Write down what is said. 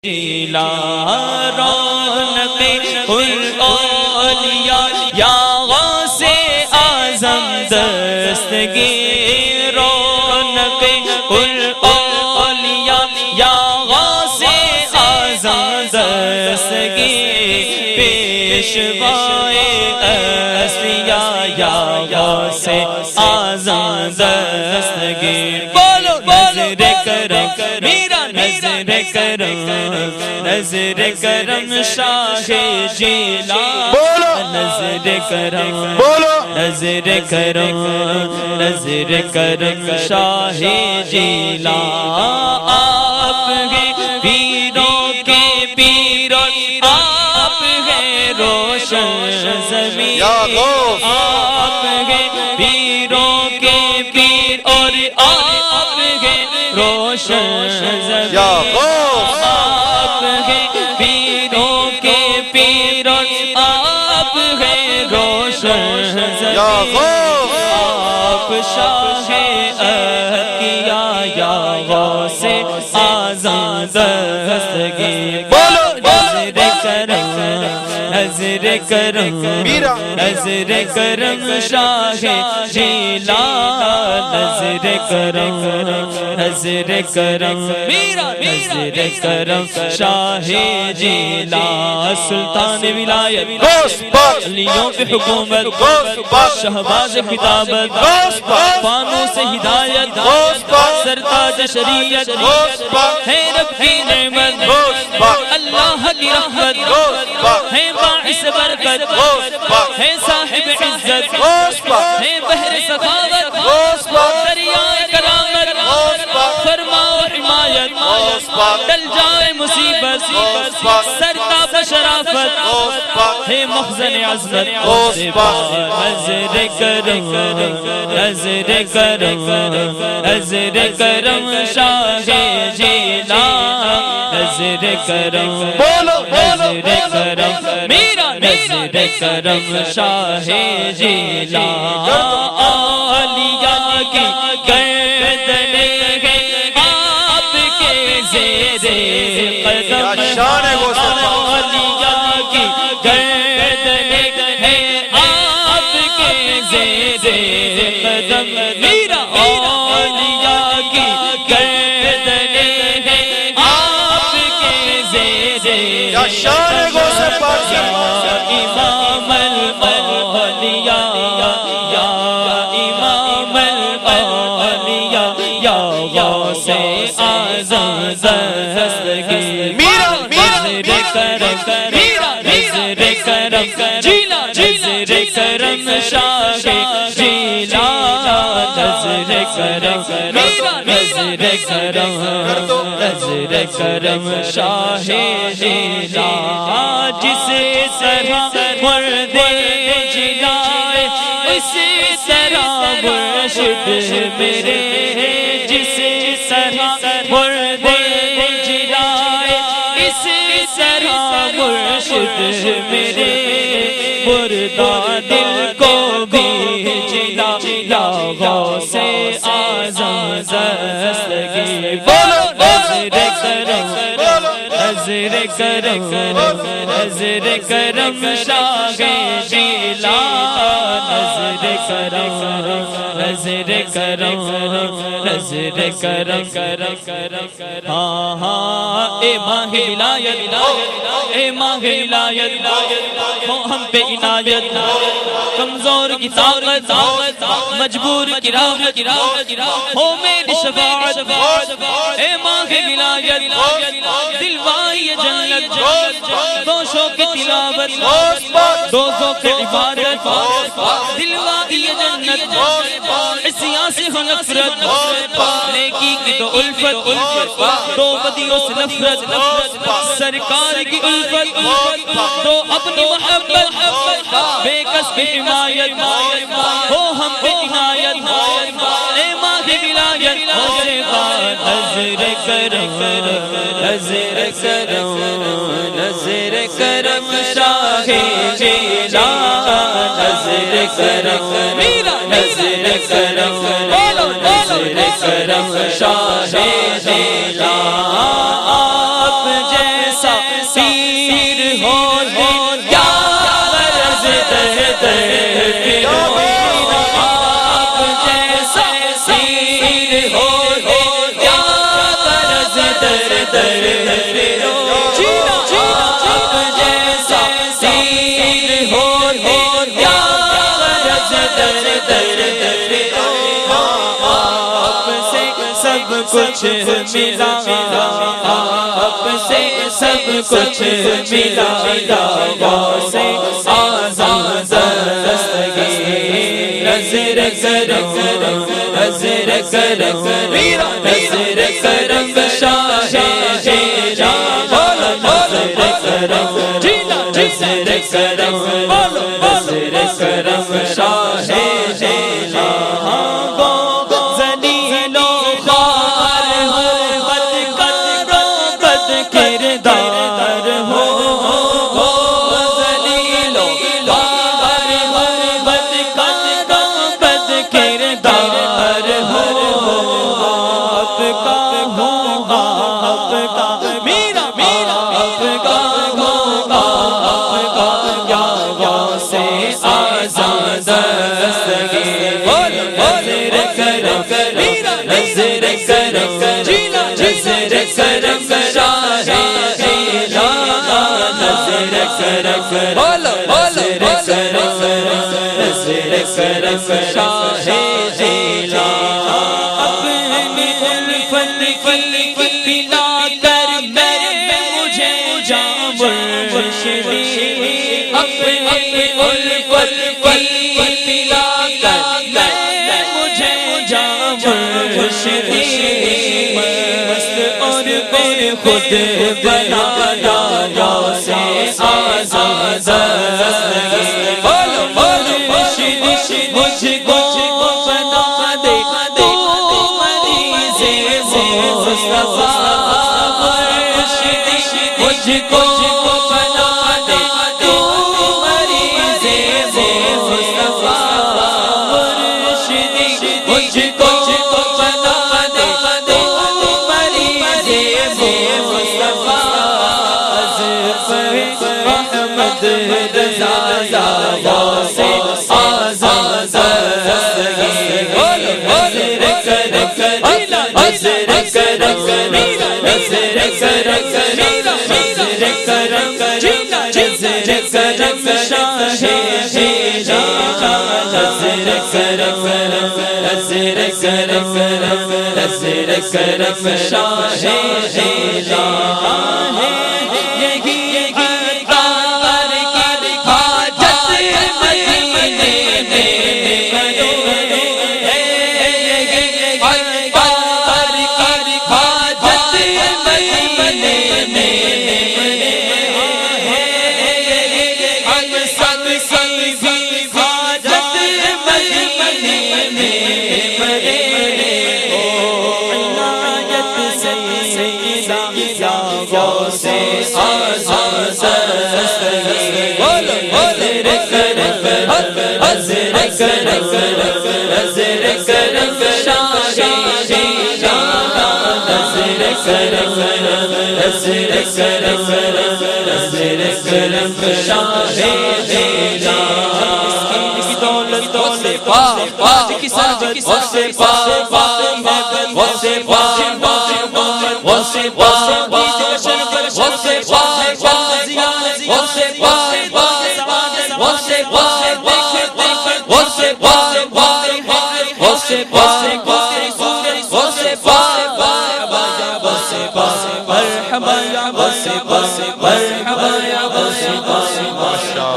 جیلا رونق الاولیاء یا غوث اعظم دستگیر رونق الاولیاء یا غوث اعظم دستگیر پیشوائے اصفیاء یا غوث اعظم دستگیر بولو نظر کرم میرا نظر کرم نظر کرم شاہ جیلا نظر کرم نظر کرم نظر کرم شاہ جیلا آپ ہیں پیروں کے پیر آپ ہیں روشن زمین آپ ہیں پیروں کے پیر اور آپ ہیں روشن زمین آپ ہیں پیروں کے پیر آپ ہیں روشن زمین آپ شاہ عطیہ یا غوث اعظم دستگیر نظر کرم نظر کرم نظر کرم شاہ جیلا نظر کرم نظر کرم نظر کرم شاہ جیلا سلطان ولایت علیوں پہ حکومت شہباز خطابت فانوس ہدایت سرتاج شریعت ہے رب کی نعمت اللہ کی رحمت ہے باعث برکت ہے صاحب عزت ہے بحر سخاوت دریائے کرامت فرماؤ حمایت ٹل جائے مصیبت سرتاب شرافت ہے مخزن عظمت نظر کرم نظر کرم نظر کرم شاہ جیلا نظر کرم نظر کرم میرا نظر کرم شاہ جیلا اولیاء کی گردن ہے آپ کے زیر قدم اولیاء کی گردن ہے آپ کے زیر قدم میرا اولیاء کی گردن ہے آپ کے زیر امام الاولیاء یا امام الاولیاء یا غوث اعظم دستگیر نظر کرم نظر کرم جیلا نظر کرم شاہ جیلا نظر کرم نظر کرم نظر کرم شاہ جیلا جسے طرح مرد جلائے اسی طرح مرشد میرے جسے طرح مرد جلائے اسی طرح مرشد میرے مردہ دل کو بھی جلا یا غوث اعظم دستگیر نظر کرم نظر کرم نظر کرم شاہ جیلا نظر کرم نظر کرم نظر کرم ہاں ہاں اے ماہ ولایت اے ماہ ولایت ہو ہم پہ عنایت کمزور کی طاقت مجبور کی راحت ہو میری شفاعت اے ماہ ولایت دلوائی جنت دو شوق تلاوت دو ذوق عبادت دلوائی جنت عصیاں سے ہو نفرت نیکی کی تو الفت دو بدیوں سے نفرت سرکار کی الفت دو اپنی محبت بے کس کی حمایت ہو ہم پہ عنایت اے ماہ ولایت نظر کرم نظر کرم نظر کرم شاہ جیلا نظر کرم نظر کرم نظر کرم شاہ جیلا آپ جے پیر ہو کیا غرض در در پھرو آپ جیسا پیر ہو کیا غرض در در پھرو آپ جیسا پیر ہو کیا غرض در در پھرو آپ سے سب کچھ ملا آپ سے سب کچھ ملا غوث اعظم دستگیر نظر کرم نظر کرم نظر کرم شاہ جہاں نظر کرم نظر کرم نظر کرم شاہ جہاں کردار ہو ذلیل و خوار بد کردار ہو آپ کا ہوں آپ کا میرا آپ کا ہوں آپ کا کیا غوث اعظم دستگیر نظر کرم نظر کرم نظر کرم بولو نظر کرم شاہ جیلان اپنی الفت پلا کر مجھے جام مرشدی اپنی الفت پلا کر مجھے جام مرشدی مست اور خود بنایا غوث اعظم دستگیر بولو مرشد مجھ کو بنا دے تو مریض مصطفیٰ مرشد مجھ کو بنا دے تو مریض مصطفیٰ مرشد مجھ کو بنا دے تو مریض مصطفیٰ محمد رضا غوث اعظم دستگیر نظر کرم نظر کرم نظر کرم نظر کرم نظر کرم شاہ جہاں نظر کرم نظر کرم نظر کرم شاہ جہاں غوث اعظم دستگیر بولو نظر کرم نظر کرم نظر کرم شاہ جہاں نظر کرم نظر کرم نظر کرم شاہ جہاں دولت سے پاک کی سعادت سے پاک سے مرحبا یا